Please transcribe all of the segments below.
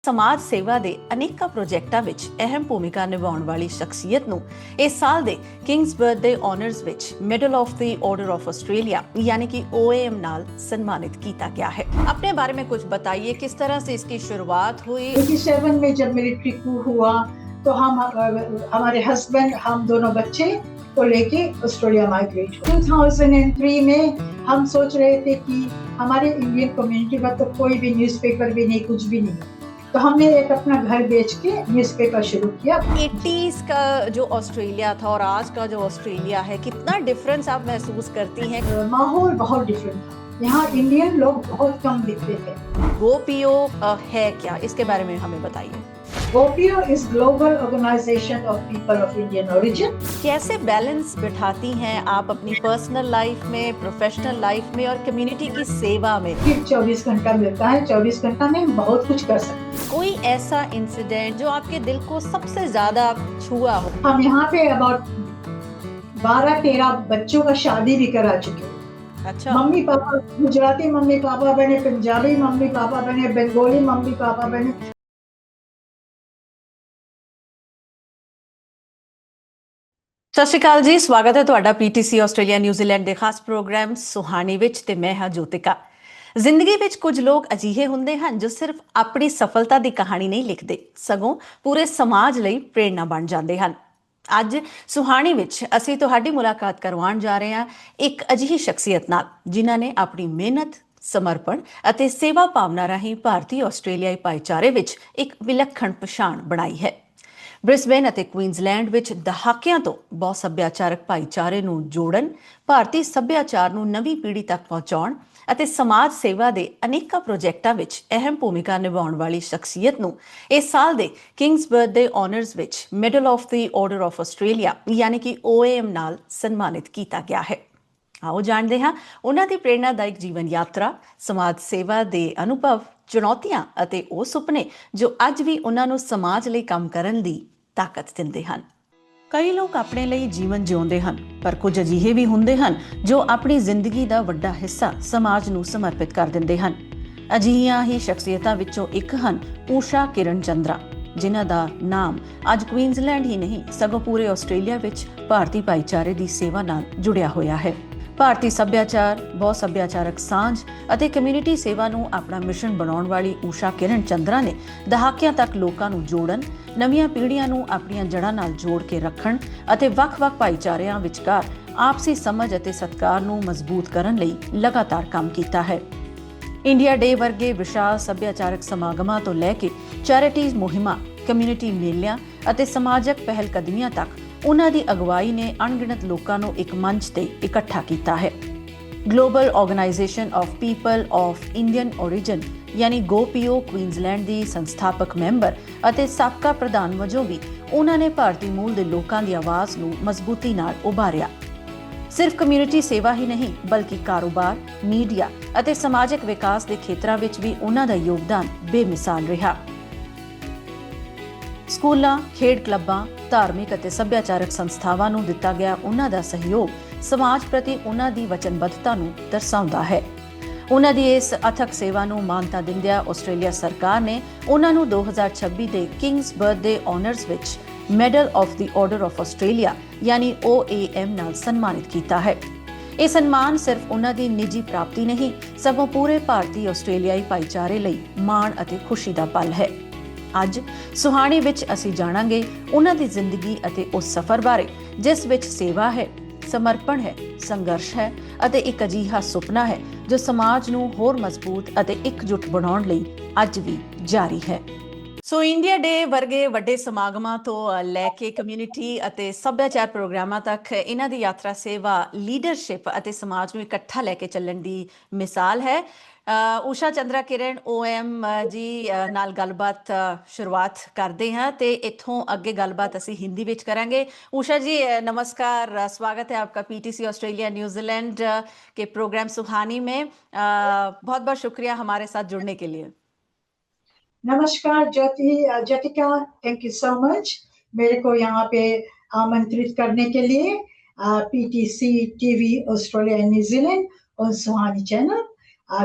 ਸਮਾਜ ਸੇਵਾ ਦੇ ਅਨੇਕਾਂ ਪ੍ਰੋਜੈਕਟਾਂ ਵਿੱਚ ਅਹਿਮ ਭੂਮਿਕਾ ਨਿਭਾਉਣ ਵਾਲੀ ਸ਼ਖਸੀਅਤ ਨੂੰ ਇਸ ਸਾਲ ਦੇ ਕਿੰਗਸ ਬਰਥਡੇ ਆਨਰਸ ਵਿੱਚ medal of the order of Australia यानी कि OAM नाल सम्मानित किया गया है। अपने बारे में कुछ बताइए, किस तरह से इसकी शुरुआत हुई? 87 में जब मिलिट्री कू हुआ तो हम हमारे हस्बैंड हम दोनों बच्चे को लेके ऑस्ट्रेलिया माइग्रेट हुए। 2003 में हम सोच रहे थे कि हमारे इंडियन कम्युनिटी का तो कोई भी न्यूज़पेपर भी नहीं, कुछ भी नहीं, तो हमने एक अपना घर बेच के न्यूज़पेपर शुरू किया। 80s का जो ऑस्ट्रेलिया था और आज का जो ऑस्ट्रेलिया है, कितना डिफरेंस आप महसूस करती हैं? माहौल बहुत डिफरेंट था। यहाँ इंडियन लोग बहुत कम दिखते थे। GoPO है क्या, इसके बारे में हमें बताइए। GoPO is Global Organization of People of Indian Origin। कैसे बैलेंस बिठाती हैं आप अपनी पर्सनल लाइफ में, प्रोफेशनल लाइफ में और कम्युनिटी की सेवा में? फिर 24 घंटा मिलता है, 24 घंटा में हम बहुत कुछ कर सकते हैं। कोई ऐसा इंसिडेंट जो आपके दिल को सबसे ज्यादा छुआ हो? हम यहाँ पे अबाउट 12-13 बच्चों का शादी भी करा चुके हैं। अच्छा। Mummy papa Gujarati mummy papa बने, पंजाबी मम्मी पापा बने, बंगाली मम्मी पापा बने। ਸਤਿ ਸ਼੍ਰੀ ਅਕਾਲ ਜੀ, ਸਵਾਗਤ ਹੈ ਤੁਹਾਡਾ PTC ਆਸਟ੍ਰੇਲੀਆ ਨਿਊਜ਼ੀਲੈਂਡ ਦੇ ਖਾਸ ਪ੍ਰੋਗਰਾਮ ਸੁਹਾਣੀ ਵਿੱਚ ਤੇ ਮੈਂ ਹਾਂ ਜੋਤਿਕਾ। ਜ਼ਿੰਦਗੀ ਵਿੱਚ ਕੁਝ ਲੋਕ ਅਜਿਹੇ ਹੁੰਦੇ ਹਨ ਜੋ ਸਿਰਫ ਆਪਣੀ ਸਫਲਤਾ ਦੀ ਕਹਾਣੀ ਨਹੀਂ ਲਿਖਦੇ, ਸਗੋਂ ਪੂਰੇ ਸਮਾਜ ਲਈ ਪ੍ਰੇਰਣਾ ਬਣ ਜਾਂਦੇ ਹਨ। ਅੱਜ ਸੁਹਾਣੀ ਵਿੱਚ ਅਸੀਂ ਤੁਹਾਡੀ ਮੁਲਾਕਾਤ ਕਰਵਾਉਣ ਜਾ ਰਹੇ ਹਾਂ ਇੱਕ ਅਜਿਹੀ ਸ਼ਖਸੀਅਤ ਨਾਲ ਜਿਨ੍ਹਾਂ ਨੇ ਆਪਣੀ ਮਿਹਨਤ, ਸਮਰਪਣ ਅਤੇ ਸੇਵਾ ਭਾਵਨਾ ਰਾਹੀਂ ਭਾਰਤੀ ਆਸਟ੍ਰੇਲੀਆਈ ਭਾਈਚਾਰੇ ਵਿੱਚ ਇੱਕ ਵਿਲੱਖਣ ਪਛਾਣ ਬਣਾਈ ਹੈ। ਬ੍ਰਿਸਬੇਨ ਅਤੇ ਕੁਈਨਜ਼ਲੈਂਡ ਵਿੱਚ ਦਹਾਕਿਆਂ ਤੋਂ ਬਹੁ ਸੱਭਿਆਚਾਰਕ ਭਾਈਚਾਰੇ ਨੂੰ ਜੋੜਨ, ਭਾਰਤੀ ਸੱਭਿਆਚਾਰ ਨੂੰ ਨਵੀਂ ਪੀੜ੍ਹੀ ਤੱਕ ਪਹੁੰਚਾਉਣ ਅਤੇ ਸਮਾਜ ਸੇਵਾ ਦੇ ਅਨੇਕਾਂ ਪ੍ਰੋਜੈਕਟਾਂ ਵਿੱਚ ਅਹਿਮ ਭੂਮਿਕਾ ਨਿਭਾਉਣ ਵਾਲੀ ਸ਼ਖਸੀਅਤ ਨੂੰ ਇਸ ਸਾਲ ਦੇ ਕਿੰਗਸ ਬਰਥਡੇ ਆਨਰਸ ਵਿੱਚ medal of the order of Australia ਯਾਨੀ ਕਿ OAM ਨਾਲ ਸਨਮਾਨਿਤ ਕੀਤਾ ਗਿਆ ਹੈ। ਆਓ ਜਾਣਦੇ ਹਾਂ ਉਹਨਾਂ ਦੀ ਪ੍ਰੇਰਨਾਦਾਇਕ ਜੀਵਨ ਯਾਤਰਾ, ਸਮਾਜ ਸੇਵਾ ਦੇ ਅਨੁਭਵ, ਚੁਣੌਤੀਆਂ ਅਤੇ ਉਹ ਸੁਪਨੇ ਜੋ ਅੱਜ ਵੀ ਉਹਨਾਂ ਨੂੰ ਸਮਾਜ ਲਈ ਕੰਮ ਕਰਨ ਦੀ ਤਾਕਤ ਦਿੰਦੇ ਹਨ। ਕਈ ਲੋਕ ਆਪਣੇ ਲਈ ਜੀਵਨ ਜਿਉਂਦੇ ਹਨ, ਪਰ ਕੁਝ ਅਜਿਹੇ ਵੀ ਹੁੰਦੇ ਹਨ ਜੋ ਆਪਣੀ ਜ਼ਿੰਦਗੀ ਦਾ ਵੱਡਾ ਹਿੱਸਾ ਸਮਾਜ ਨੂੰ ਸਮਰਪਿਤ ਕਰ ਦਿੰਦੇ ਹਨ। ਅਜਿਹੀਆਂ ਹੀ ਸ਼ਖਸੀਅਤਾਂ ਵਿੱਚੋਂ ਇੱਕ ਹਨ ਊਸ਼ਾ ਕਿਰਨ ਚੰਦਰਾ, ਜਿਨ੍ਹਾਂ ਦਾ ਨਾਮ ਅੱਜ ਕੁਈਨਜ਼ਲੈਂਡ ਹੀ ਨਹੀਂ ਸਗੋਂ ਪੂਰੇ ਆਸਟ੍ਰੇਲੀਆ ਵਿੱਚ ਭਾਰਤੀ ਭਾਈਚਾਰੇ ਦੀ ਸੇਵਾ ਨਾਲ ਜੁੜਿਆ ਹੋਇਆ ਹੈ। ਭਾਰਤੀ ਸੱਭਿਆਚਾਰ, ਬਹੁ ਸੱਭਿਆਚਾਰਕ ਸਾਂਝ ਅਤੇ ਕਮਿਊਨਿਟੀ ਸੇਵਾ ਨੂੰ ਆਪਣਾ ਮਿਸ਼ਨ ਬਣਾਉਣ ਵਾਲੀ ਊਸ਼ਾ ਕਿਰਨ ਚੰਦਰਾ ਨੇ ਦਹਾਕਿਆਂ ਤੱਕ ਲੋਕਾਂ ਨੂੰ ਜੋੜਨ, ਨਵੀਆਂ ਪੀੜ੍ਹੀਆਂ ਨੂੰ ਆਪਣੀਆਂ ਜੜ੍ਹਾਂ ਨਾਲ ਜੋੜ ਕੇ ਰੱਖਣ ਅਤੇ ਵੱਖ-ਵੱਖ ਭਾਈਚਾਰਿਆਂ ਵਿਚਕਾਰ ਆਪਸੀ ਸਮਝ ਅਤੇ ਸਤਿਕਾਰ ਨੂੰ ਮਜ਼ਬੂਤ ਕਰਨ ਲਈ ਲਗਾਤਾਰ ਕੰਮ ਕੀਤਾ ਹੈ। ਇੰਡੀਆ ਡੇ ਵਰਗੇ ਵਿਸ਼ਾਲ ਸੱਭਿਆਚਾਰਕ ਸਮਾਗਮਾਂ ਤੋਂ ਲੈ ਕੇ ਚੈਰਿਟੀਜ਼ ਮੁਹਿੰਮਾਂ, ਕਮਿਊਨਿਟੀ ਮੇਲਿਆਂ ਅਤੇ ਸਮਾਜਿਕ ਪਹਿਲਕਦਮੀਆਂ ਤੱਕ ਉਹਨਾਂ ਦੀ ਅਗਵਾਈ ਨੇ ਅਣਗਿਣਤ ਲੋਕਾਂ ਨੂੰ ਇੱਕ ਮੰਚ ਤੇ ਇਕੱਠਾ ਕੀਤਾ ਹੈ। Global organisation of people of Indian origin ਯਾਨੀ GoPO ਕੁਈਨਜ਼ਲੈਂਡ ਦੀ ਸੰਸਥਾਪਕ ਮੈਂਬਰ ਅਤੇ ਸਾਬਕਾ ਪ੍ਰਧਾਨ ਵਜੋਂ ਵੀ ਉਹਨਾਂ ਨੇ ਭਾਰਤੀ ਮੂਲ ਦੇ ਲੋਕਾਂ ਦੀ ਆਵਾਜ਼ ਨੂੰ ਮਜ਼ਬੂਤੀ ਨਾਲ ਉਭਾਰਿਆ। ਸਿਰਫ ਕਮਿਊਨਿਟੀ ਸੇਵਾ ਹੀ ਨਹੀਂ ਬਲਕਿ ਕਾਰੋਬਾਰ, ਮੀਡੀਆ ਅਤੇ ਸਮਾਜਿਕ ਵਿਕਾਸ ਦੇ ਖੇਤਰਾਂ ਵਿੱਚ ਵੀ ਉਹਨਾਂ ਦਾ ਯੋਗਦਾਨ ਬੇਮਿਸਾਲ ਰਿਹਾ। ਸਕੂਲਾਂ, ਖੇਡ ਕਲੱਬਾਂ, ਧਾਰਮਿਕ ਅਤੇ ਸੱਭਿਆਚਾਰਕ ਸੰਸਥਾਵਾਂ ਨੂੰ ਦਿੱਤਾ ਗਿਆ ਉਹਨਾਂ ਦਾ ਸਹਿਯੋਗ ਸਮਾਜ ਪ੍ਰਤੀ ਉਹਨਾਂ ਦੀ ਵਚਨਬੱਧਤਾ ਨੂੰ ਦਰਸਾਉਂਦਾ ਹੈ। ਉਹਨਾਂ ਦੀ ਇਸ ਅਥਕ ਸੇਵਾ ਨੂੰ ਮਾਨਤਾ ਦਿੰਦਿਆਂ ਆਸਟ੍ਰੇਲੀਆ ਸਰਕਾਰ ਨੇ ਉਹਨਾਂ ਨੂੰ 2026 ਦੇ ਕਿੰਗਸ ਬਰਥਡੇ ਆਨਰਸ ਵਿੱਚ medal of the order of Australia ਯਾਨੀ OAM ਨਾਲ ਸਨਮਾਨਿਤ ਕੀਤਾ ਹੈ। ਇਹ ਸਨਮਾਨ ਸਿਰਫ ਉਹਨਾਂ ਦੀ ਨਿੱਜੀ ਪ੍ਰਾਪਤੀ ਨਹੀਂ ਸਗੋਂ ਪੂਰੇ ਭਾਰਤੀ ਆਸਟ੍ਰੇਲੀਆਈ ਭਾਈਚਾਰੇ ਲਈ ਮਾਣ ਅਤੇ ਖੁਸ਼ੀ ਦਾ ਪਲ ਹੈ। ਅੱਜ ਸੁਹਾਣੀ ਵਿੱਚ ਅਸੀਂ ਜਾਣਾਂਗੇ ਉਹਨਾਂ ਦੀ ਜ਼ਿੰਦਗੀ ਅਤੇ ਉਸ ਸਫ਼ਰ ਬਾਰੇ ਜਿਸ ਵਿੱਚ ਸੇਵਾ ਹੈ, ਸਮਰਪਣ ਹੈ, ਸੰਘਰਸ਼ ਹੈ ਅਤੇ ਇੱਕ ਅਜਿਹਾ ਸੁਪਨਾ ਹੈ ਜੋ ਸਮਾਜ ਨੂੰ ਹੋਰ ਮਜ਼ਬੂਤ ਅਤੇ ਇਕਜੁੱਟ ਬਣਾਉਣ ਲਈ ਅੱਜ ਵੀ ਜਾਰੀ ਹੈ। ਸੋ ਇੰਡੀਆ ਡੇ ਵਰਗੇ ਵੱਡੇ ਸਮਾਗਮਾਂ ਤੋਂ ਲੈ ਕੇ ਕਮਿਊਨਿਟੀ ਅਤੇ ਸੱਭਿਆਚਾਰ ਪ੍ਰੋਗਰਾਮਾਂ ਤੱਕ ਇਹਨਾਂ ਦੀ ਯਾਤਰਾ ਸੇਵਾ, ਲੀਡਰਸ਼ਿਪ ਅਤੇ ਸਮਾਜ ਨੂੰ ਇਕੱਠਾ ਲੈ ਕੇ ਚੱਲਣ ਦੀ ਮਿਸਾਲ ਹੈ। ਊਸ਼ਾ ਚੰਦਰਾ ਕਿਰਨ OAM ਜੀ ਨਾਲ ਗੱਲਬਾਤ ਸ਼ੁਰੂਆਤ ਕਰਦੇ हैं ਤੇ ਇੱਥੋਂ ਅੱਗੇ ਗੱਲਬਾਤ ਅਸੀਂ हिंदी ਵਿੱਚ ਕਰਾਂगे। ਊਸ਼ਾ जी नमस्कार, स्वागत है आपका PTC ऑस्ट्रेलिया न्यूजीलैंड के प्रोग्राम सुहानी में। बहुत बहुत शुक्रिया हमारे साथ जुड़ने के लिए। नमस्कार Jyotika, thank you so much मेरे को यहाँ पे आमंत्रित करने के लिए। PTC TV ऑस्ट्रेलिया न्यूजीलैंड और Suhani channel,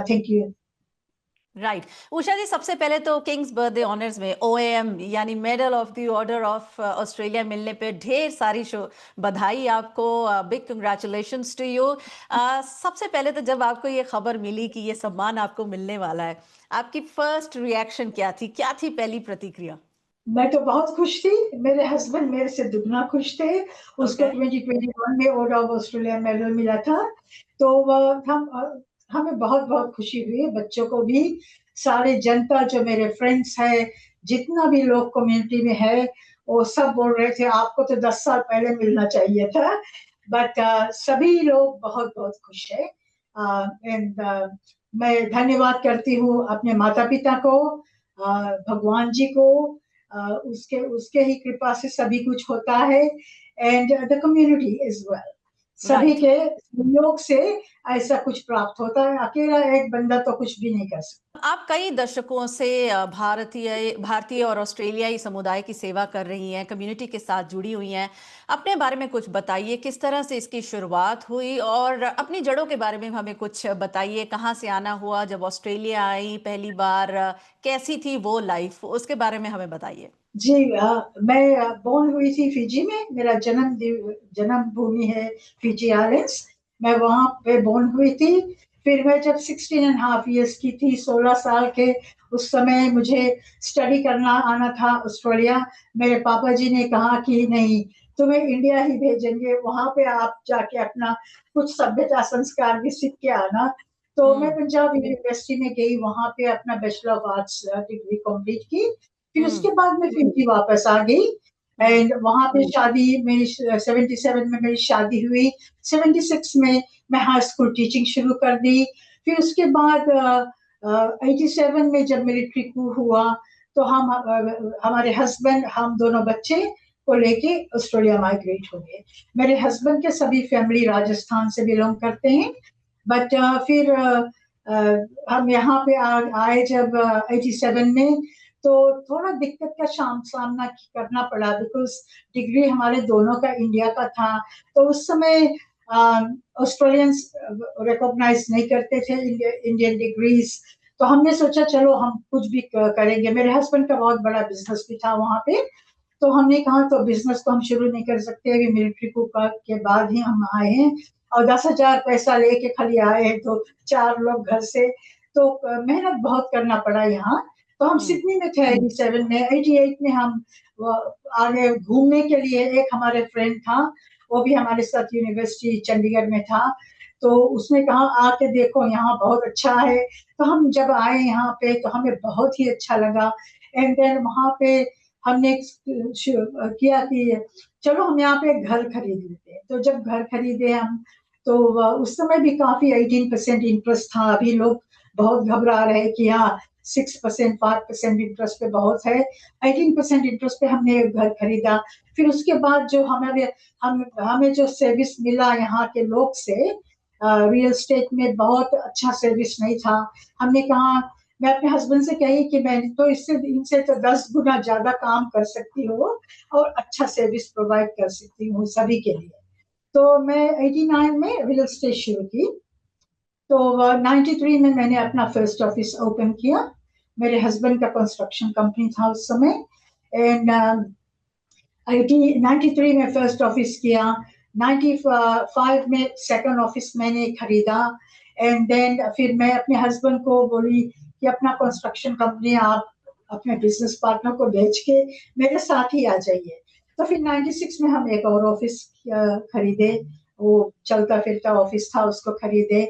thank you. Right. Usha ji, सबसे पहले तो किंग्स बर्थडे ऑनर्स में ओएएम यानी medal of the order of Australia मिलने पे ढेर सारी बधाई आपको। Big congratulations to you. सबसे पहले तो जब आपको ये खबर मिली कि ये सम्मान आपको मिलने वाला है, आपकी फर्स्ट रिएक्शन क्या थी पहली प्रतिक्रिया? मैं तो बहुत खुश थी। मेरे हस्बैंड मेरे से दुगना खुश थे। उसको ओके। 2021 में ऑर्डर ऑफ ऑस्ट्रेलिया मेडल मिला था। तो हमें बहुत बहुत खुशी हुई, बच्चों को भी, सारे जनता जो मेरे फ्रेंड्स है, जितना भी लोग कम्युनिटी में है, वो सब बोल रहे थे आपको तो 10 साल पहले मिलना चाहिए था। बट सभी लोग बहुत बहुत खुश है। एंड मैं धन्यवाद करती हूँ अपने माता पिता को, भगवान जी को। उसके उसके ही कृपा से सभी कुछ होता है। And the community is well, सभी राइट। के सहयोग से ऐसा कुछ प्राप्त होता है। अकेला एक बंदा तो कुछ भी नहीं कर सकता। आप कई दशकों से भारतीय भारतीय और ऑस्ट्रेलियाई समुदाय की सेवा कर रही हैं, कम्युनिटी के साथ जुड़ी हुई हैं। अपने बारे में कुछ बताइए, किस तरह से इसकी शुरुआत हुई और अपनी जड़ों के बारे में हमें कुछ बताइए। कहाँ से आना हुआ, जब ऑस्ट्रेलिया आई पहली बार, कैसी थी वो लाइफ, उसके बारे में हमें बताइए। जी, मैं बोर्न हुई थी फिजी में। मेरा जन्म भूमि है फिजी आइलैंड्स। मैं वहां पे बोर्न हुई थी। फिर मैं जब 16.5 ईयर्स की थी, 16 साल के, उस समय मुझे स्टडी करना आना था ऑस्ट्रेलिया। मेरे पापा जी ने कहा कि नहीं, तुम्हें इंडिया ही भेजेंगे, वहां पे आप जाके अपना कुछ सभ्यता संस्कार भी सीख के आना। तो मैं हम्म। पंजाब यूनिवर्सिटी में गई, वहां पे अपना bachelor of arts degree complete की। फिर उसके हम्म। बाद मैं फिजी वापस आ गई। हम्म। एंड वहां पे शादी मेरी 77 में मेरी शादी हुई। 76 में मैं हाई स्कूल टीचिंग शुरू कर दी। फिर उसके बाद 87 में जब मिलिट्री कू हुआ, तो हमारे हस्बैंड, हम दोनों बच्चे को लेके ऑस्ट्रेलिया माइग्रेट हो गए। मेरे हस्बैंड के सभी फैमिली राजस्थान से बिलोंग करते हैं। बट फिर हम यहाँ पे आए जब 87 में, तो थोड़ा दिक्कत का सामना करना पड़ा, बिकॉज डिग्री हमारे दोनों का इंडिया का था। तो उस समय ऑस्ट्रेलियंस रिकॉग्नाइज नहीं करते थे इंडियन डिग्रीज। तो हमने सोचा चलो हम कुछ भी करेंगे। मेरे हस्बैंड का बहुत बड़ा बिजनेस भी था वहां पे। तो हमने कहा तो बिजनेस तो हम शुरू नहीं कर सकते, अभी मिलिट्री को के बाद ही हम आए हैं, और 10,000 पैसा लेके खाली आए हैं, तो 4 लोग घर से। तो मेहनत बहुत करना पड़ा यहाँ। तो हम हम्म। सिडनी में थे 87 में। 88 में हम आगे घूमने के लिए, एक हमारे फ्रेंड था, वो भी हमारे साथ यूनिवर्सिटी चंडीगढ़ में था। तो उसने कहा आके देखो यहाँ बहुत अच्छा है। तो हम जब आए यहाँ पे तो हमें बहुत ही अच्छा लगा। एंड देन वहां पे हमने किया कि चलो हम यहाँ पे घर खरीद लेते हैं। तो जब घर खरीदे हम, तो उस समय भी काफी 18% इंटरेस्ट था। अभी लोग बहुत घबरा रहे कि हाँ 6% 5% इंटरेस्ट पे बहुत है। 18% इंटरेस्ट पे हमने घर खरीदा। फिर उसके बाद जो हमें जो सर्विस मिला यहाँ के लोग से, रियल एस्टेट में बहुत अच्छा सर्विस नहीं था। हमने कहा, मैं अपने हस्बैंड से कही कि मैं तो इससे इनसे तो 10 गुना ज्यादा काम कर सकती हूँ और अच्छा सर्विस प्रोवाइड कर सकती हूँ सभी के लिए। तो मैं 89 में रियल एस्टेट शुरू की। तो 93 में मैंने अपना फर्स्ट ऑफिस ओपन किया। मेरे हस्बैंड का कंस्ट्रक्शन कंपनी था उस समय। एंड 93 में फर्स्ट ऑफिस किया। 95 में सेकंड ऑफिस मैंने खरीदा। एंड देन फिर मैं अपने हस्बैंड को बोली कि अपना कंस्ट्रक्शन कंपनी आप अपने बिजनेस पार्टनर को बेच के मेरे साथ ही आ जाइए। तो फिर 96 में हम एक और ऑफिस खरीदे। वो चलता फिरता ऑफिस था, उसको खरीदे।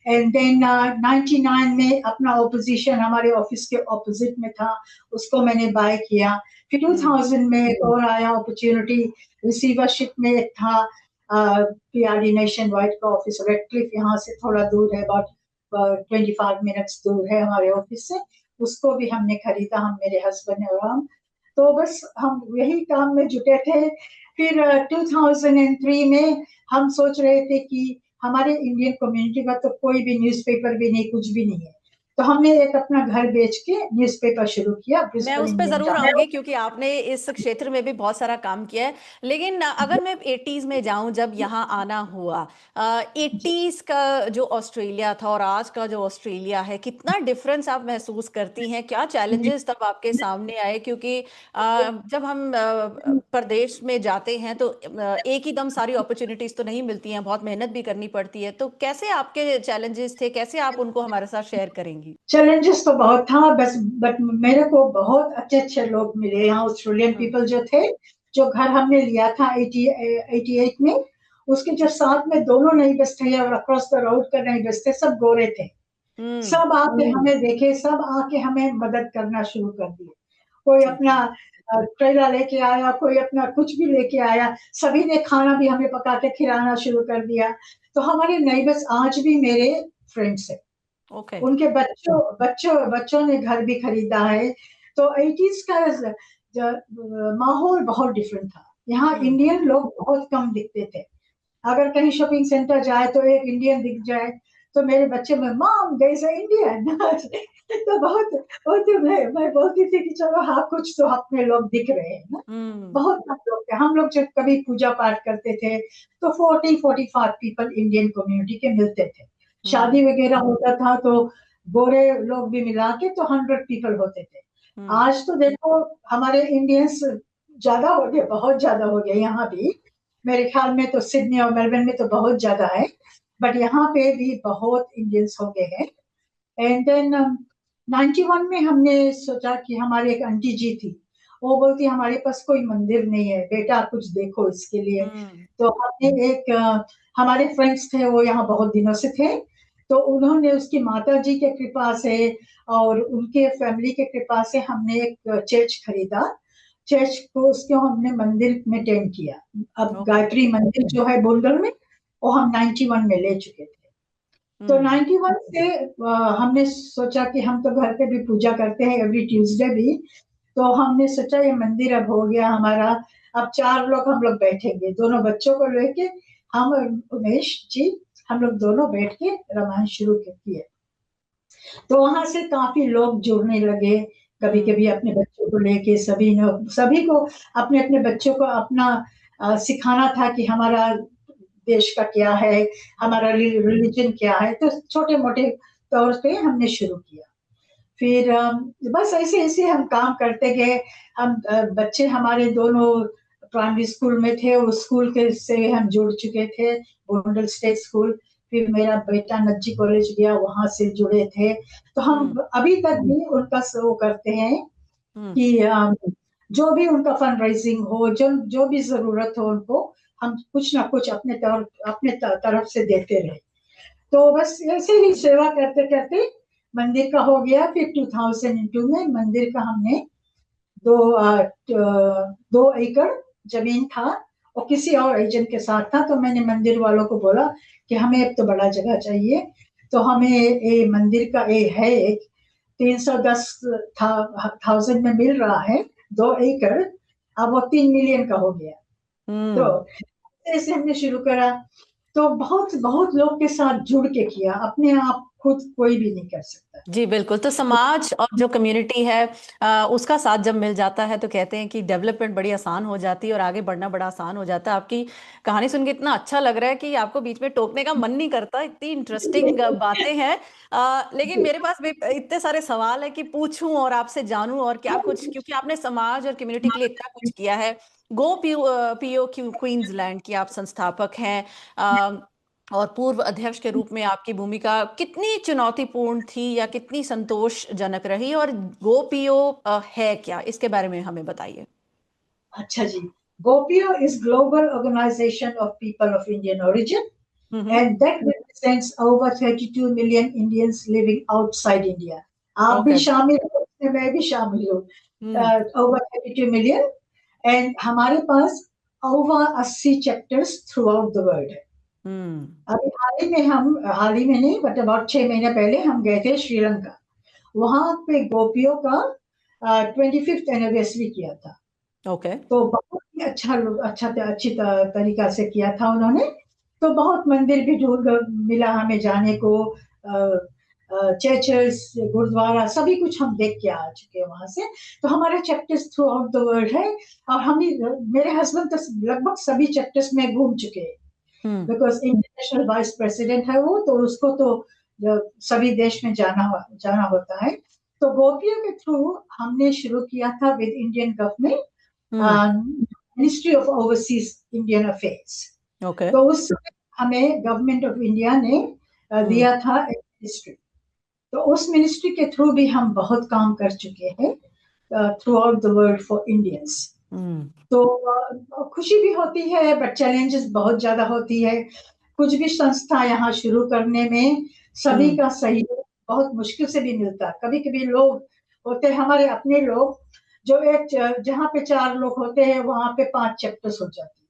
एंड देन 99 में अपना ऑपोजिशन हमारे ऑफिस के ऑपोजिट में था, उसको मैंने बाय किया। फिर हम्म। 2000 में एक और आया अपॉर्चुनिटी, रिसीवरशिप में एक था। पीआरडी नेशन वाइड का ऑफिस रेडक्लिफ यहाँ से थोड़ा दूर है, अबाउट 25 मिनट्स दूर है हमारे ऑफिस से। उसको भी हमने खरीदा, हम मेरे हस्बैंड और हम। तो बस हम यही काम में जुटे थे। फिर 2003 में हम सोच रहे थे कि हमारे इंडियन कम्युनिटी का तो कोई भी न्यूज़पेपर भी नहीं, कुछ भी नहीं है। तो हमने एक अपना घर बेच के न्यूज़पेपर शुरू किया, मैं ब्रिस्बेन उस पे इंडियन जरूर टाइम्स। आऊंगी क्योंकि आपने इस क्षेत्र में भी बहुत सारा काम किया है। लेकिन अगर मैं 80s में जाऊं, जब यहाँ आना हुआ, 80s का जो ऑस्ट्रेलिया था और आज का जो ऑस्ट्रेलिया है, कितना डिफरेंस आप महसूस करती हैं? क्या चैलेंजेस तब आपके सामने आए? क्योंकि जब हम प्रदेश में जाते हैं तो एक ही दम सारी अपॉर्चुनिटीज तो नहीं मिलती हैं, बहुत मेहनत भी करनी पड़ती है। तो कैसे आपके चैलेंजेस थे, कैसे आप उनको हमारे साथ शेयर करेंगी? चैलेंजेस तो बहुत था, बस बट मेरे को बहुत अच्छे अच्छे लोग मिले यहाँ, ऑस्ट्रेलियन हम्म। पीपल जो थे। जो घर हमने लिया था 88 में, उसके जो साथ में दोनों नेबर्स थे और अक्रॉस द रोड का नेबर्स थे, सब गोरे थे। हम्म। सब आके हमें देखे, सब आके हमें मदद करना शुरू कर दिए। कोई ठीक अपना है। ट्रेला लेके आया, कोई अपना कुछ भी लेके आया, सभी ने खाना भी हमें पका के खिलाना शुरू कर दिया। तो हमारे नेबर्स आज भी मेरे फ्रेंड्स हैं। ओके। उनके बच्चों बच्चों बच्चों ने घर भी खरीदा है। तो 80s का माहौल बहुत डिफरेंट था। यहाँ हम्म। इंडियन लोग बहुत कम दिखते थे। अगर कहीं शॉपिंग सेंटर जाए तो एक इंडियन दिख जाए, तो मेरे बच्चे में मॉम देयर इज इंडियन। तो बहुत बहुत मैं बोलती थी कि चलो हाँ, कुछ तो अपने लोग दिख रहे हैं ना। हम्म। बहुत कम लोग थे। हम लोग जब कभी पूजा पाठ करते थे तो 40-45 पीपल इंडियन कम्युनिटी के मिलते थे। हम्म। शादी वगैरह होता था तो गोरे लोग भी मिला के तो 100 पीपल होते थे। हम्म। आज तो देखो हमारे इंडियंस ज्यादा हो गए, बहुत ज्यादा हो गए यहाँ भी। मेरे ख्याल में तो सिडनी और मेलबर्न में तो बहुत ज्यादा है, बट यहाँ पे भी बहुत इंडियंस हो गए हैं। एंड देन 91 में हमने सोचा कि हमारी एक आंटी जी थी, वो बोलती हमारे पास कोई मंदिर नहीं है बेटा, कुछ देखो इसके लिए। हम्म। तो हमने हमारे फ्रेंड्स थे वो यहाँ बहुत दिनों से थे, तो उन्होंने उसकी माता जी के कृपा से और उनके फैमिली के कृपा से हमने एक चर्च खरीदा। चर्च को उसको हमने मंदिर में टर्न किया। अब ओके। गायत्री मंदिर जो है बुलगल में, वो हम 91 में ले चुके थे। तो हम्म। 91 से हमने सोचा कि हम तो घर पे भी पूजा करते हैं एवरी ट्यूसडे भी। तो हमने सोचा ये मंदिर अब हो गया हमारा। अब 4 लोग हम लोग बैठेंगे, दोनों बच्चों को लेके, हम और उमेश जी, हम लोग दोनों बैठ के रामायण शुरू किए। तो वहां से काफी लोग जुड़ने लगे। कभी हम्म। कभी अपने बच्चों को लेके सभी को अपने अपने बच्चों को अपना सिखाना था कि हमारा देश का क्या है, हमारा रिलीजन क्या है। तो छोटे मोटे तौर पे हमने शुरू किया। फिर बस ऐसे ऐसे हम काम करते गए। हम बच्चे हमारे दोनों प्राइमरी स्कूल में थे, उस स्कूल के से हम जुड़ चुके थे, बोंडल स्टेट स्कूल। फिर मेरा बेटा नज्जी कॉलेज गया, वहां से जुड़े थे। तो हम हम्म। अभी तक भी उनका वो करते हैं हम्म। कि जो भी उनका फंड रेजिंग हो, जो जो भी जरूरत हो उनको, हम कुछ ना कुछ अपने तरफ से देते रहे। तो बस ऐसे ही सेवा करते करते मंदिर का हो गया। फिर 2002 में मंदिर का हमने 2 एकड़ जमीन था, और किसी और एजेंट के साथ था। तो मैंने मंदिर वालों को बोला कि हमें अब तो बड़ा जगह चाहिए। तो हमें ये मंदिर का है एक 310,000 में मिल रहा है 2 एकड़। अब वो 3 मिलियन का हो गया। तो हम्म। ऐसे हमने शुरू करा। तो बहुत बहुत लोग के साथ जुड़ के किया, अपने आप खुद कोई भी नहीं कर सकता। जी बिल्कुल। तो समाज और जो कम्युनिटी है, उसका साथ जब मिल जाता है तो कहते हैं कि डेवलपमेंट बड़ी आसान हो जाती है और आगे बढ़ना बड़ा आसान हो जाता है। आपकी कहानी सुन के इतना अच्छा लग रहा है कि आपको बीच में टोकने का मन नहीं करता, इतनी इंटरेस्टिंग बातें हैं। लेकिन मेरे पास भी इतने सारे सवाल है कि पूछूं और आपसे जानूं और क्या कुछ, क्योंकि आपने समाज और कम्युनिटी के लिए इतना कुछ किया है। गो पीओ पीओ क्वींसलैंड की आप संस्थापक हैं, और पूर्व अध्यक्ष के रूप में आपकी भूमिका कितनी चुनौतीपूर्ण थी या कितनी संतोषजनक रही? और गोपीओ है क्या, इसके बारे में हमें बताइए। अच्छा जी, GOPIO is global organisation of people of Indian origin, hmm. and that represents over 32 million Indians living outside India. आप भी ओके। शामिल हो उसमें, मैं भी शामिल हूँ। हम्म। over 32 million, and हमारे पास over 80 chapters throughout the world है। हम्म। अभी हाल ही में नहीं, बट अबाउट 6 महीने पहले हम गए थे श्रीलंका। वहां पे गोपियों का 25th एनिवर्सरी किया था। ओके। तो बहुत ही अच्छी तरीका से किया था उन्होंने। तो बहुत मंदिर भी ढूंढ मिला हमें जाने को। चर्चेस, गुरुद्वारा, सभी कुछ हम देख के आ चुके हैं वहां से। तो हमारे chapters through out the world है, और हम भी, मेरे हस्बैंड तो लगभग सभी चैप्टर्स में घूम चुके हैं, हम्म। बिकॉज इंटरनेशनल वाइस प्रेसिडेंट है वो, तो उसको तो सभी देश में जाना होता है। तो गोपियों के थ्रू हमने शुरू किया था with Indian hmm. Government, ministry of overseas Indian affairs. Okay. तो उस समय हमें गवर्नमेंट ऑफ इंडिया ने हम्म। दिया था एक मिनिस्ट्री। तो उस मिनिस्ट्री के थ्रू भी हम बहुत काम कर चुके हैं throughout the world for Indians. Hmm. तो खुशी भी होती है, बट चैलेंजेस बहुत ज्यादा होती है। कुछ भी संस्था यहाँ शुरू करने में सभी हम्म। का सहयोग बहुत मुश्किल से भी मिलता है। कभी कभी लोग होते हैं हमारे अपने लोग, जो एक जहाँ पे 4 लोग होते हैं वहां पे 5 चैप्टर्स हो जाते हैं,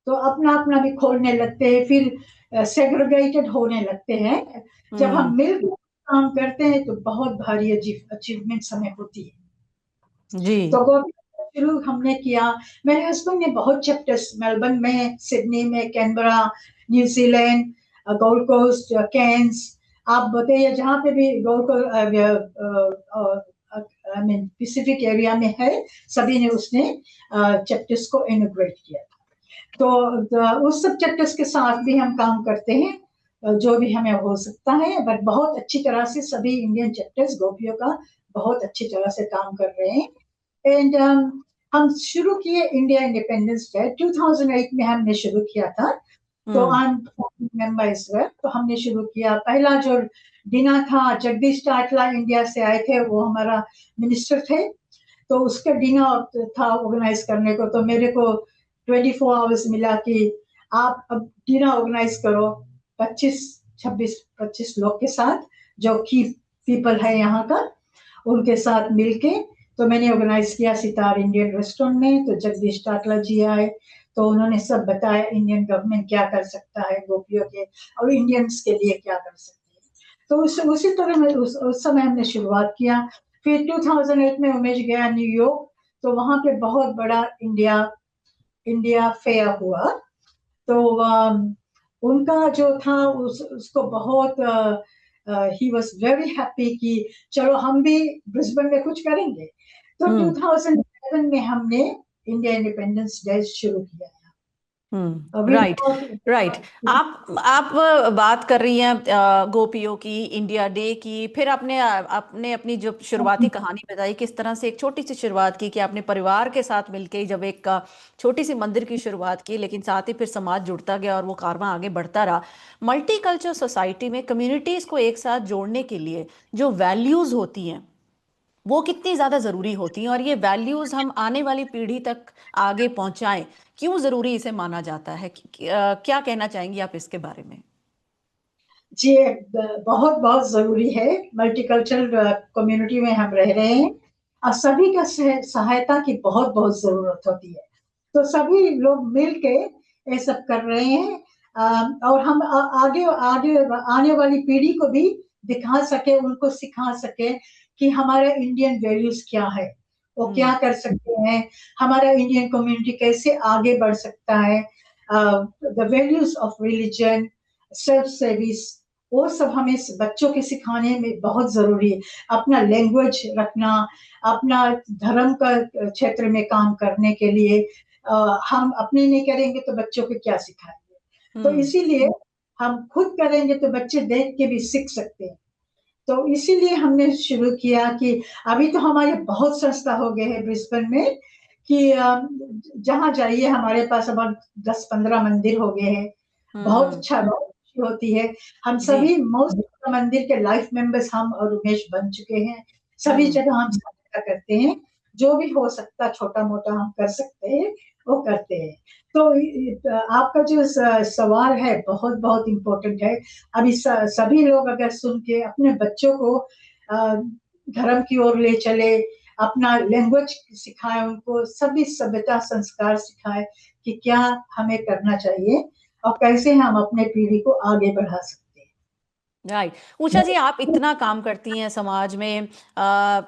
तो अपना अपना भी खोलने लगते हैं, फिर सेग्रीगेटेड होने लगते हैं। जब हम्म। हम मिलकर काम करते हैं तो बहुत भारी अचीवमेंट्स हमें होती है। जी। तो गोभी शुरू हमने किया। मेरे हस्बैंड ने बहुत चैप्टर्स मेलबर्न में, सिडनी में, Canberra, New Zealand, Gold Coast, Cairns, आप बताइए जहाँ पे भी gold I mean Pacific area में है, सभी ने उसने चैप्टर्स को इनोग्रेट किया। तो उस सब चैप्टर्स के साथ भी हम काम करते हैं, जो भी हमें हो सकता है, बट बहुत अच्छी तरह से सभी इंडियन चैप्टर्स गोपियों का बहुत अच्छी तरह से काम कर रहे हैं। एंड हम शुरू किए इंडिया इंडिपेंडेंस डे 2008 में हमने शुरू किया था। तो हम्म। आई एम मेंबर इस वक्त, तो हमने शुरू किया। पहला जो डिनर था, जगदीश टाटला इंडिया से आए थे, वो हमारा मिनिस्टर थे, तो उसका डिनर था ऑर्गेनाइज करने को। तो मेरे को 24 आवर्स मिला कि आप अब डिनर ऑर्गेनाइज करो 25 लोग के साथ, जो की पीपल है यहाँ का, उनके साथ मिलके। तो मैंने ऑर्गेनाइज किया सितार इंडियन रेस्टोरेंट में। तो जगदीश टाटला जी आए, तो उन्होंने सब बताया इंडियन गवर्नमेंट क्या कर सकता है गोपियों के, और इंडियंस के लिए क्या कर सकती है। तो उसी तरह में उस समय हमने शुरुआत किया। फिर 2008 में उमेश गया न्यूयॉर्क, तो वहां पे बहुत बड़ा इंडिया इंडिया फेयर हुआ। तो उनका जो था उसको बहुत ही वॉज वेरी हैप्पी कि चलो हम भी ब्रिस्बेन में कुछ करेंगे। तो हम्म। 2011 में हमने इंडिया इंडिपेंडेंस डे शुरू किया। We right. राइट। आप बात कर रही हैं गोपियों की, इंडिया डे की, फिर आपने आपने अपनी जो शुरुआती कहानी बताई, किस तरह से एक छोटी सी शुरुआत की कि आपने परिवार के साथ मिलके जब एक छोटी सी मंदिर की शुरुआत की, लेकिन साथ ही फिर समाज जुड़ता गया और वो कारवां आगे बढ़ता रहा। मल्टी कल्चर सोसाइटी में कम्युनिटीज को एक साथ जोड़ने के लिए जो वैल्यूज होती हैं वो कितनी ज्यादा जरूरी होती हैं, और ये वैल्यूज हम आने वाली पीढ़ी तक आगे पहुंचाएं, क्यों जरूरी इसे माना जाता है? क्या कहना चाहेंगी आप इसके बारे में? जी, बहुत बहुत जरूरी है। मल्टीकल्चरल कम्युनिटी में हम रह रहे हैं, और सभी का सहायता की बहुत बहुत जरूरत होती है। तो सभी लोग मिल के ये सब कर रहे हैं, और हम आगे आगे आने वाली पीढ़ी को भी दिखा सके, उनको सिखा सके कि हमारा इंडियन वैल्यूज क्या है, वो क्या हम्म। कर सकते हैं, हमारा इंडियन कम्युनिटी कैसे आगे बढ़ सकता है। The values of religion, self service, वो सब हमें बच्चों के सिखाने में बहुत जरूरी है। अपना लैंग्वेज रखना, अपना धर्म का क्षेत्र में काम करने के लिए, हम अपने नहीं करेंगे तो बच्चों को क्या सिखाएंगे। तो हम्म। इसीलिए हम खुद करेंगे तो बच्चे देख के भी सीख सकते हैं। तो इसीलिए हमने शुरू किया कि अभी तो हमारे बहुत संस्था हो गए हैं ब्रिस्बेन में, कि जहाँ जाइए हमारे पास अब 10-15 मंदिर हो गए हैं। बहुत हम्म। अच्छा, बहुत खुशी होती है। हम जी। सभी मोस्ट मंदिर के लाइफ मेंबर्स हम और उमेश बन चुके हैं। सभी हम्म। जगह हम सहायता करते हैं, जो भी हो सकता छोटा मोटा हम कर सकते हैं वो करते हैं। तो आपका जो सवाल है बहुत बहुत इम्पोर्टेंट है। अभी सभी लोग अगर सुन के अपने बच्चों को धर्म की ओर ले चले, अपना लैंग्वेज सिखाए, उनको सभी सभ्यता संस्कार सिखाए कि क्या हमें करना चाहिए और कैसे हम अपने पीढ़ी को आगे बढ़ा सकते हैं। राइट। उषा जी, आप इतना काम करती हैं समाज में,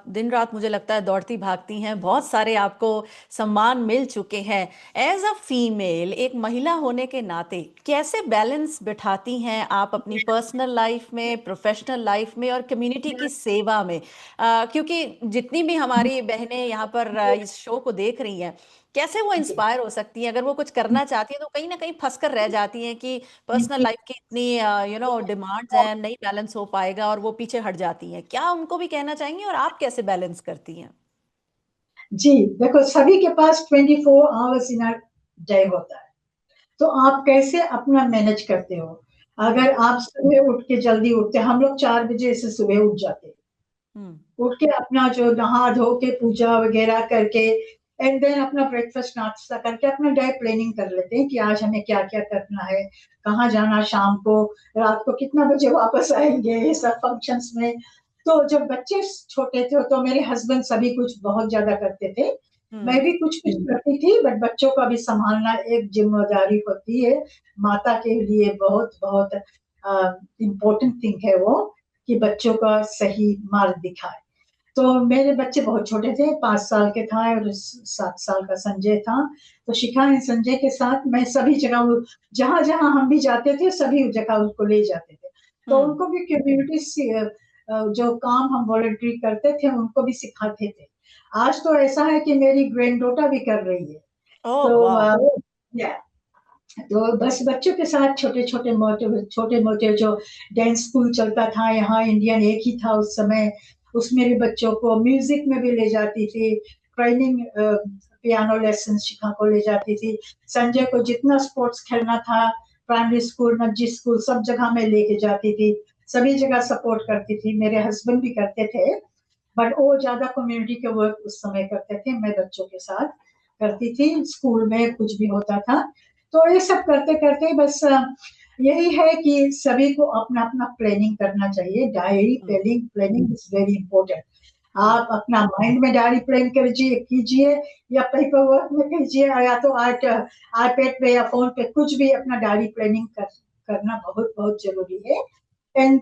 दिन रात मुझे लगता है दौड़ती भागती हैं, बहुत सारे आपको सम्मान मिल चुके हैं। एज अ फीमेल, एक महिला होने के नाते कैसे बैलेंस बिठाती हैं आप अपनी पर्सनल लाइफ में, प्रोफेशनल लाइफ में और कम्युनिटी की सेवा में? क्योंकि जितनी भी हमारी बहनें यहाँ पर इस शो को देख रही हैं, कैसे वो इंस्पायर हो सकती हैं? अगर वो कुछ करना चाहती हैं तो कहीं ना कहीं फंस कर रह जाती हैं कि पर्सनल लाइफ की इतनी डिमांड्स हैं, नहीं बैलेंस हो पाएगा, और वो पीछे हट जाती हैं। क्या उनको भी कहना चाहेंगी, और आप कैसे बैलेंस करती हैं? जी, देखो सभी के पास 24 आवर्स इन अ डे होता है, तो आप कैसे अपना मैनेज करते हो? हम्म। अगर आप सुबह उठ के जल्दी उठते, हम लोग 4 बजे से सुबह उठ जाते, हम्म। उठ के अपना जो नहा धो के पूजा वगैरह करके एंड देन अपना ब्रेकफास्ट नाश्ता करके अपना डे प्लानिंग कर लेते हैं कि आज हमें क्या क्या करना है, कहाँ जाना, शाम को रात को कितना बजे वापस आएंगे, ये सब फंक्शंस में। तो जब बच्चे छोटे थे तो मेरे हस्बैंड सभी कुछ बहुत ज्यादा करते थे, मैं हम्म। भी कुछ कुछ करती थी, बट बच्चों का भी संभालना एक जिम्मेदारी होती है, माता के लिए बहुत बहुत इम्पोर्टेंट थिंग है वो, कि बच्चों का सही मार्ग दिखाए। तो मेरे बच्चे बहुत छोटे थे, 5 साल के था और 7 साल का संजय था। तो शिखा एंड संजय के साथ मैं सभी जगह, जहां जहां हम भी जाते थे सभी जगह उनको ले जाते थे, तो हम्म। उनको भी कम्युनिटी जो काम हम वॉलंटरी करते थे उनको भी सिखाते थे। आज तो ऐसा है कि मेरी ग्रैंड डॉटर भी कर रही है। ओह तो वाह। या तो बस बच्चों के साथ छोटे मोटे जो डांस स्कूल चलता था यहाँ, इंडियन एक ही था उस समय, उसमें भी बच्चों को म्यूजिक में भी ले जाती थी, ट्रेनिंग पियानो लेसन शिखा को ले जाती थी। संजय को जितना स्पोर्ट्स खेलना था, प्राइमरी स्कूल नजी स्कूल सब जगह में लेके जाती थी, सभी जगह सपोर्ट करती थी। मेरे हस्बैंड भी करते थे, बट वो ज्यादा कम्युनिटी के वर्क उस समय करते थे, मैं बच्चों के साथ करती थी, स्कूल में कुछ भी होता था। तो ये सब करते करते बस यही है कि सभी को अपना अपना प्लानिंग करना चाहिए, diary hmm. Planning, planning is very important. Hmm. आप अपना माइंड में डायरी प्लान कीजिए या पेपर वर्क में कीजिए, या तो आईपैड पे या फोन पे, कुछ भी अपना डायरी प्लानिंग करना बहुत बहुत जरूरी है। एंड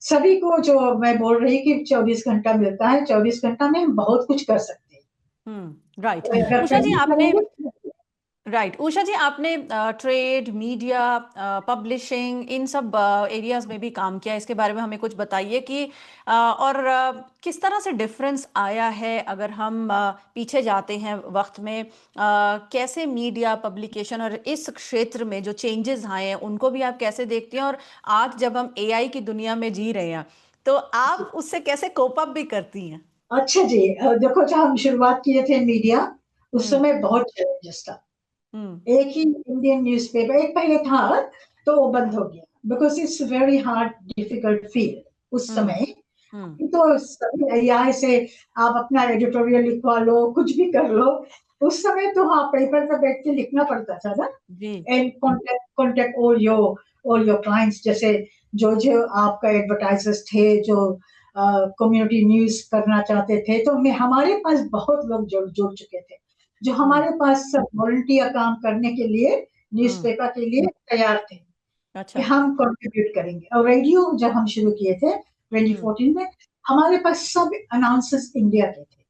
सभी को जो मैं बोल रही कि 24 घंटा मिलता है, 24 घंटा में हम बहुत कुछ कर सकते हैं, राइट। तो अगर उषा जी प्लानिंग आपने करेंगे। राइट उषा जी, आपने ट्रेड, मीडिया, पब्लिशिंग, इन सब एरियाज में भी काम किया। इसके बारे में हमें कुछ बताइए कि किस तरह से डिफरेंस आया है अगर हम पीछे जाते हैं वक्त में, कैसे मीडिया, पब्लिकेशन और इस क्षेत्र में जो चेंजेस आए हैं उनको भी आप कैसे देखती हैं, और आज जब हम एआई की दुनिया में जी रहे हैं तो आप उससे कैसे कोप अप भी करती हैं? अच्छा जी, देखो जब हम शुरुआत किए थे मीडिया, उस हम्म। समय बहुत चैलेंजेस था। हम्म। एक ही इंडियन न्यूज़पेपर एक पहले था, तो वो बंद हो गया, because it's very hard difficult field उस हम्म। समय। हम्म। तो सभी एआई से आप अपना एडिटोरियल लिखवा लो, कुछ भी कर लो। उस समय तो हाँ, पेपर पे बैठ के लिखना पड़ता था ना, जी। And contact all your clients, जैसे जो जो आपका एडवर्टाइजर्स थे, जो कम्युनिटी न्यूज करना चाहते थे, तो मैं हमारे पास बहुत लोग जुड़ चुके थे, जो हम्म। हमारे पास सब वॉलंटियर काम करने के लिए, हम्म। न्यूज़पेपर के लिए तैयार थे कि अच्छा। हम कंट्रीब्यूट करेंगे। और रेडियो जब हम शुरू किए थे हम्म। 2014 में, हमारे पास सब अनाउंसर्स इंडिया के थे,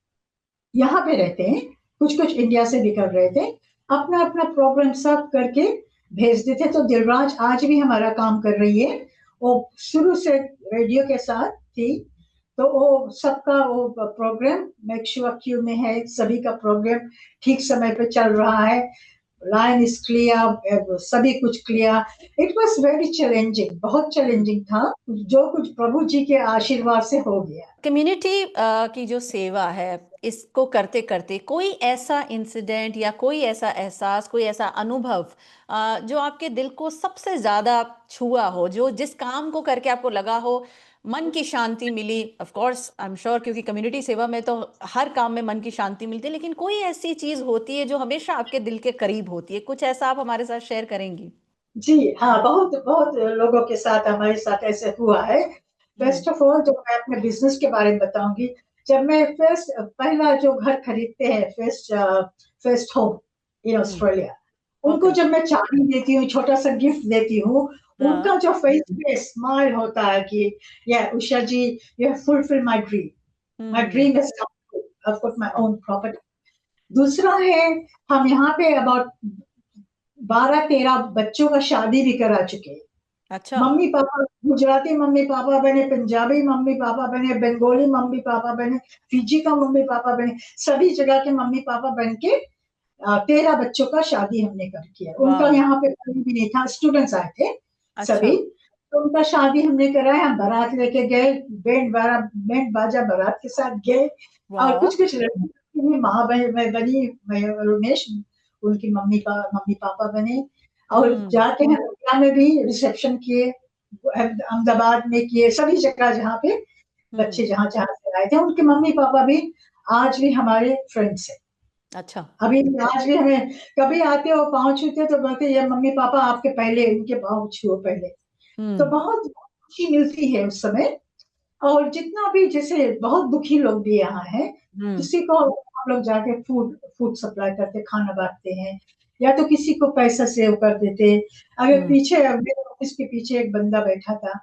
यहाँ पे रहते हैं, कुछ कुछ इंडिया से भी कर रहे थे, अपना अपना प्रोग्राम सब करके भेज देते। तो दिलराज आज भी हमारा काम कर रही है, वो शुरू से रेडियो के साथ थी, तो वो सबका वो प्रोग्राम मेक श्योर क्यू में है, सभी का प्रोग्राम ठीक समय पे चल रहा है, लाइन इज क्लियर, सभी कुछ clear. It was very challenging, बहुत चैलेंजिंग था, जो कुछ प्रभु जी के आशीर्वाद से हो गया। कम्युनिटी की जो सेवा है, इसको करते करते कोई ऐसा इंसिडेंट या कोई ऐसा एहसास, कोई ऐसा अनुभव जो आपके दिल को सबसे ज्यादा छुआ हो, जो जिस काम को करके आपको लगा हो मन की शांति मिली? Of course I am sure, क्योंकि कम्युनिटी सेवा में तो हर काम में मन की शांति मिलती है, लेकिन कोई ऐसी चीज होती है जो हमेशा आपके दिल के करीब होती है। कुछ ऐसा आप हमारे साथ शेयर करेंगी? जी हाँ, बहुत बहुत लोगों के साथ, हमारे साथ ऐसे हुआ है। हम्म। फर्स्ट ऑफ ऑल जो मैं अपने बिजनेस के बारे में बताऊंगी, जब मैं फर्स्ट पहला जो घर खरीदते हैं, first first home in hmm. Australia, उनको ओके। जब मैं चाबी देती हूँ, छोटा सा गिफ्ट देती हूँ, उनका जो फेस पे स्माइल होता है कि या उषा जी, you have fulfil my dream, my dream is come true, I have got my own property. दूसरा है, हम यहाँ पे अबाउट 12-13 बच्चों का शादी भी करा चुके हैं। अच्छा। Mummy papa Gujarati mummy papa बने, पंजाबी मम्मी पापा बने, बंगाली मम्मी पापा बने, फिजी का मम्मी पापा बने, सभी जगह के मम्मी पापा बन के 13 बच्चों का शादी हमने कर किया। उनका वाह। यहाँ पे कोई भी नहीं था, स्टूडेंट्स आए थे अच्छा। सभी। तो उनका शादी हमने कराया, हम बारात लेके गए, बैंड बाजा बारात के साथ गए। और वाह। कुछ कुछ लड़की की माँ बनी, रमेश उनकी मम्मी पापा बने। और जाके हम इंडिया में भी रिसेप्शन किए, अहमदाबाद में किए, सभी जगह जहाँ पे बच्चे जहाँ जहाँ से आए थे, उनके मम्मी पापा भी आज भी हमारे फ्रेंड्स हैं। अच्छा। अभी आज भी हमें कभी आते हो पाँव छूते तो बोलते ये मम्मी पापा आपके पहले, इनके पाँव छुओ पहले। तो बहुत खुशी मिलती है उस समय। और जितना भी जैसे बहुत दुखी लोग भी यहाँ हैं, किसी को हम लोग जाके फूड सप्लाई करते, खाना बांटते हैं, या तो किसी को पैसा सेव कर देते। अगर पीछे मेरे ऑफिस के पीछे एक बंदा बैठा था,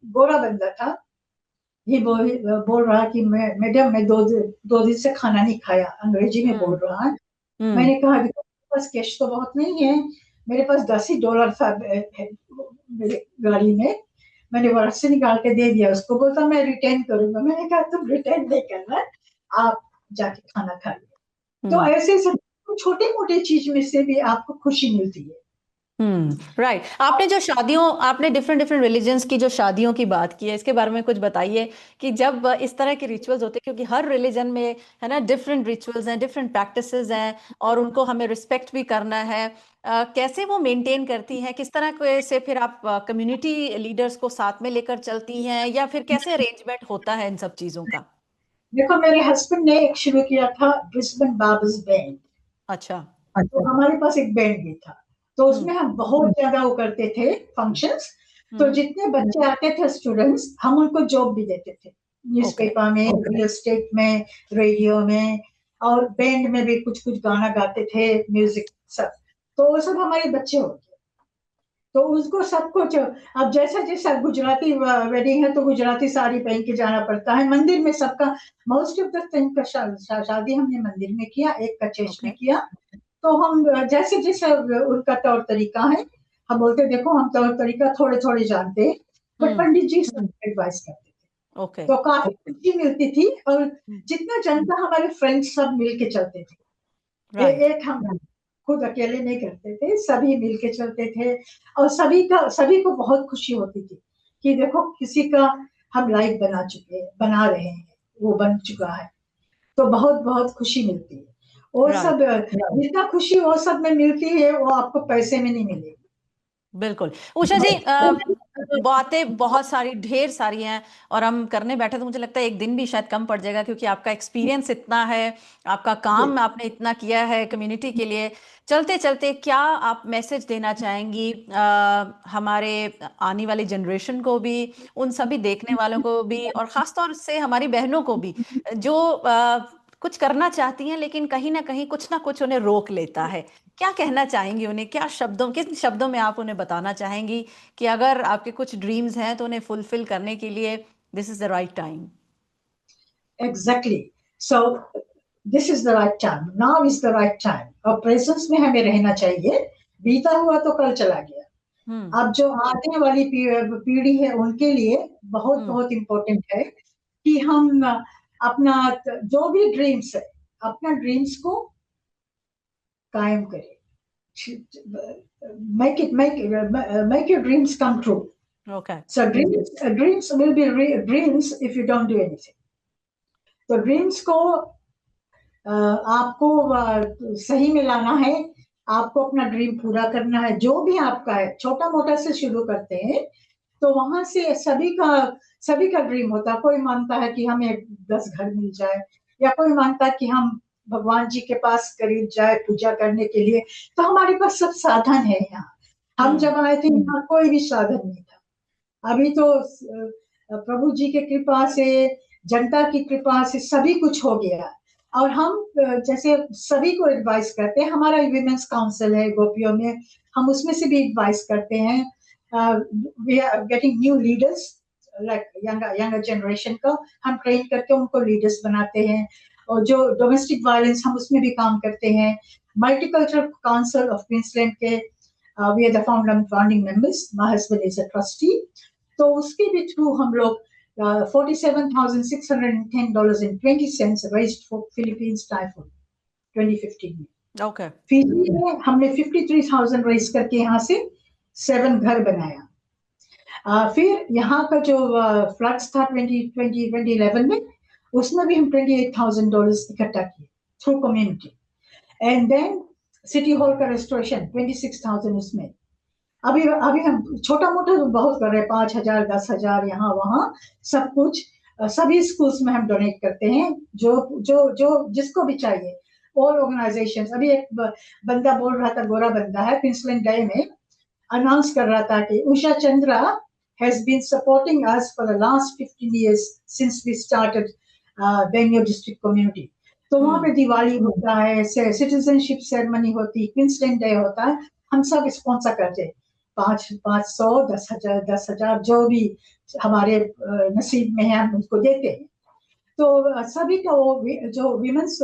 गोरा बंदा था, ये बोल रहा कि मैडम मैं 2 दिन से खाना नहीं खाया, अंग्रेजी में बोल रहा है। मैंने कहा कि मेरे पास कैश तो बहुत नहीं है, मेरे पास $10 था मेरे गाड़ी में, मैंने वर्ड से निकाल के दे दिया उसको। बोलता मैं रिटर्न करूंगा। मैंने कहा तुम रिटर्न नहीं करना, आप जाके खाना खा लो। तो ऐसे सब छोटे मोटे चीज में से भी आपको खुशी मिलती है। राइट। आपने जो शादियों, आपने डिफरेंट डिफरेंट रिलीजन्स की जो शादियों की बात की है, इसके बारे में कुछ बताइए कि जब इस तरह के रिचुअल्स होते हैं, क्योंकि हर रिलीजन में है ना डिफरेंट रिचुअल्स हैं, डिफरेंट प्रैक्टिसेस हैं, और उनको हमें रिस्पेक्ट भी करना है। कैसे वो मेंटेन करती हैं, किस तरह से फिर आप कम्युनिटी लीडर्स को साथ में लेकर चलती हैं, या फिर कैसे अरेंजमेंट होता है इन सब चीजों का? देखो मेरे हस्बैंड ने एक शुरू किया था, ब्रिस्बेन बाबर्स बैंड। अच्छा। तो हमारे पास एक बैंड भी था, तो उसमें हम बहुत ज्यादा वो करते थे फंक्शंस। तो जितने बच्चे आते थे स्टूडेंट्स, हम उनको जॉब भी देते थे, ओके। न्यूज़पेपर में, रियल एस्टेट में, रेडियो में, और बैंड में भी कुछ कुछ गाना गाते थे, म्यूजिक सब। तो वो सब हमारे बच्चे होते। तो उसको सब कुछ, अब जैसा जैसा गुजराती वेडिंग है तो गुजराती साड़ी पहन के जाना पड़ता है मंदिर में सबका। मोस्ट ऑफ द टाइम का शादी हमने मंदिर में किया, एक का चर्च में किया। तो हम जैसे जैसे उनका तौर तरीका है, हम बोलते देखो हम तौर तरीका थोड़े थोड़े जानते हैं, बट पंडित जी सब एडवाइस करते थे। ओके। तो काफी खुशी मिलती थी। और जितना जनता, हमारे फ्रेंड्स सब मिल के चलते थे। राइट। एक हम खुद अकेले नहीं करते थे, सभी मिलके चलते थे। और सभी को बहुत खुशी होती थी कि देखो किसी का हम लाइफ बना रहे हैं, वो बन चुका है। तो बहुत बहुत खुशी मिलती है। वो राइट। सब जितना खुशी वो सब में मिलती है, वो आपको पैसे में नहीं मिलेगी। बिल्कुल। उषा जी, बातें बहुत सारी, ढेर सारी हैं, और हम करने बैठे तो मुझे लगता है एक दिन भी शायद कम पड़ जाएगा, क्योंकि आपका एक्सपीरियंस इतना है, आपका काम आपने इतना किया है कम्युनिटी के लिए। चलते चलते क्या आप मैसेज देना चाहेंगी हमारे आने वाली जनरेशन को भी, उन सभी देखने वालों को भी, और ख़ास तौर से हमारी बहनों को भी, जो कुछ करना चाहती हैं लेकिन कहीं ना कुछ उन्हें रोक लेता है? क्या कहना चाहेंगी उन्हें? क्या शब्दों, किन शब्दों में आप उन्हें बताना चाहेंगी कि अगर आपके कुछ ड्रीम्स हैं तो उन्हें फुलफिल करने के लिए this is the right time? Exactly. So this is the right time, now is the right time. और प्रेजेंस में हमें रहना चाहिए। बीता हुआ तो कल चला गया। अब जो आने वाली पीढ़ी है उनके लिए बहुत बहुत इम्पोर्टेंट है कि हम अपना जो भी ड्रीम्स है, अपना ड्रीम्स को कायम करें। Make your dreams come true. Okay. So dreams will be dreams if you don't do anything. तो ड्रीम्स को आपको सही में लाना है। आपको अपना ड्रीम पूरा करना है, जो भी आपका है। छोटा मोटा से शुरू करते हैं तो वहां से सभी का ड्रीम होता है। कोई मानता है कि हमें 10 घर मिल जाए, या कोई मानता है कि हम भगवान जी के पास करीब जाए पूजा करने के लिए। तो हमारे पास सब साधन है यहाँ। हम जब आए थे यहाँ कोई भी साधन नहीं था। अभी तो प्रभु जी के कृपा से, जनता की कृपा से सभी कुछ हो गया। और हम जैसे सभी को एडवाइस करते हैं, हमारा विमेंस काउंसिल है गोपियों में, हम उसमें से भी एडवाइस करते हैं we are getting new leaders like younger generation को हम ट्रेन करके उनको लीडर्स बनाते हैं, और जो डोमेस्टिक वायलेंस हम उसमें भी काम करते हैं। मल्टीकल्चरल काउंसिल ऑफ क्वींसलैंड के we are the founding members. My husband is a trustee. तो उसके भी थ्रू हम लोग $47,610.20 raised for Philippines typhoon 2015 में। ओके। फिजी में हमने 53,000 रेज करके यहाँ से 7 घर बनाया। फिर यहाँ का जो फ्लड्स था 2011 में, उसमें भी हम $28,000 इकट्ठा किए through community. And then city hall का रेस्टोरेशन 26,000 उसमें। अभी हम छोटा मोटा तो बहुत कर रहे हैं, 5,000 10,000 यहाँ वहाँ सब कुछ। सभी स्कूल्स में हम डोनेट करते हैं, जो जिसको भी चाहिए। All organisations. अभी एक बंदा बोल रहा था, गोरा बंदा है, क्वींसलैंड डे में अनाउंस कर रहा था कि Usha Chandra has been supporting us for the last 15 years since we started Bengal district community. तो वहाँ पे दिवाली होता है, सिटीजनशिप सेरेमनी होती है, क्वींसलैंड डे होता है, हम सब स्पॉन्सर करते हैं। 500 10,000 जो भी हमारे नसीब में है हम उनको देते हैं। तो सभी का वो जो विमेंस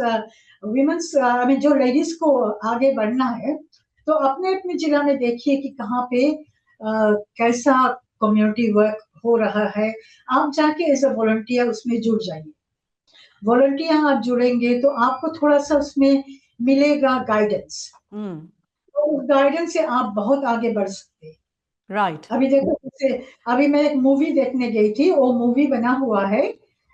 जो लेडीज को आगे बढ़ना है, तो अपने अपने जिला में देखिए कि कहाँ पे कैसा कम्युनिटी वर्क हो रहा है। आप जाके एज अ वॉलंटियर उसमें जुड़ जाइए। वॉलंटियर आप जुड़ेंगे तो आपको थोड़ा सा उसमें मिलेगा गाइडेंस। तो उस गाइडेंस से आप बहुत आगे बढ़ सकते हैं। राइट। अभी देखो, जैसे अभी मैं एक मूवी देखने गई थी, वो मूवी बना हुआ है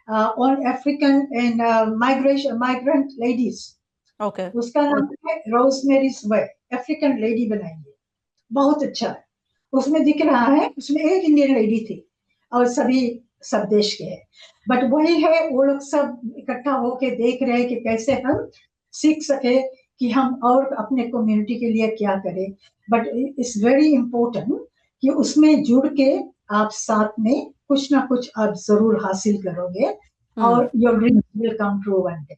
on African and migrant ladies. Okay. उसका नाम है रोजमेरीज वे। अफ्रीकन लेडी बनाई है, बहुत अच्छा है। उसमें दिख रहा है, उसमें एक इंडियन लेडी थी और सभी सब देश के हैं, बट वही है, वो लोग सब इकट्ठा होके देख रहे हैं कि कैसे हम सीख सके कि हम और अपने कम्युनिटी के लिए क्या करें। बट इट्स वेरी इम्पोर्टेंट कि उसमें जुड़ के आप साथ में कुछ ना कुछ आप जरूर हासिल करोगे और your dream will come true one day.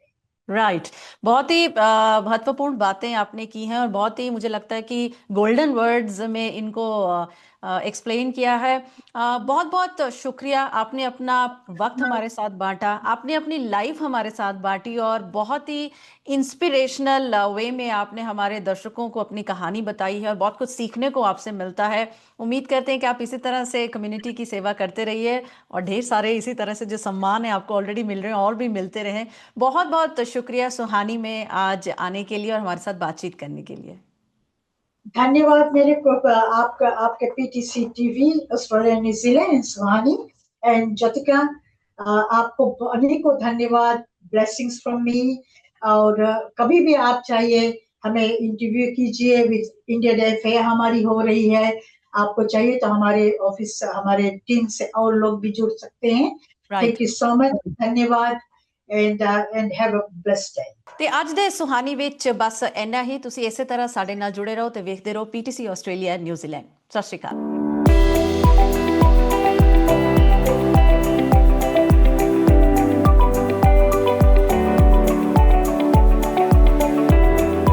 Right. बहुत ही महत्वपूर्ण बातें आपने की हैं और बहुत ही मुझे लगता है कि गोल्डन वर्ड्स में इनको एक्सप्लेन किया है। बहुत बहुत शुक्रिया। आपने अपना वक्त हमारे साथ बांटा, आपने अपनी लाइफ हमारे साथ बांटी और बहुत ही इंस्पिरेशनल वे में आपने हमारे दर्शकों को अपनी कहानी बताई है और बहुत कुछ सीखने को आपसे मिलता है। उम्मीद करते हैं कि आप इसी तरह से कम्युनिटी की सेवा करते रहिए और ढेर सारे इसी तरह से जो सम्मान है आपको ऑलरेडी मिल रहे हैं और भी मिलते रहें। बहुत बहुत शुक्रिया सुहानी में आज आने के लिए और हमारे साथ बातचीत करने के लिए। धन्यवाद मेरे को आपके PTC TV Australia New Zealand Suhani and Jyotika, आपको अनेकों धन्यवाद। Blessings from me. और कभी भी आप चाहिए हमें इंटरव्यू कीजिए। विद इंडिया डे फेयर हमारी हो रही है, आपको चाहिए तो हमारे ऑफिस हमारे टीम से और लोग भी जुड़ सकते हैं। Thank you so much. धन्यवाद and have a blessed day। ਤੇ ਅੱਜ ਦੇ ਸੁਹਾਨੀ ਵਿੱਚ ਬਸ ਇੰਨਾ ਹੀ। ਤੁਸੀਂ ਇਸੇ ਤਰ੍ਹਾਂ ਸਾਡੇ ਨਾਲ ਜੁੜੇ ਰਹੋ ਤੇ ਵੇਖਦੇ ਰਹੋ ਪੀਟੀਸੀ ਆਸਟ੍ਰੇਲੀਆ ਨਿਊਜ਼ੀਲੈਂਡ। ਸਤਿ ਸ਼੍ਰੀ ਅਕਾਲ।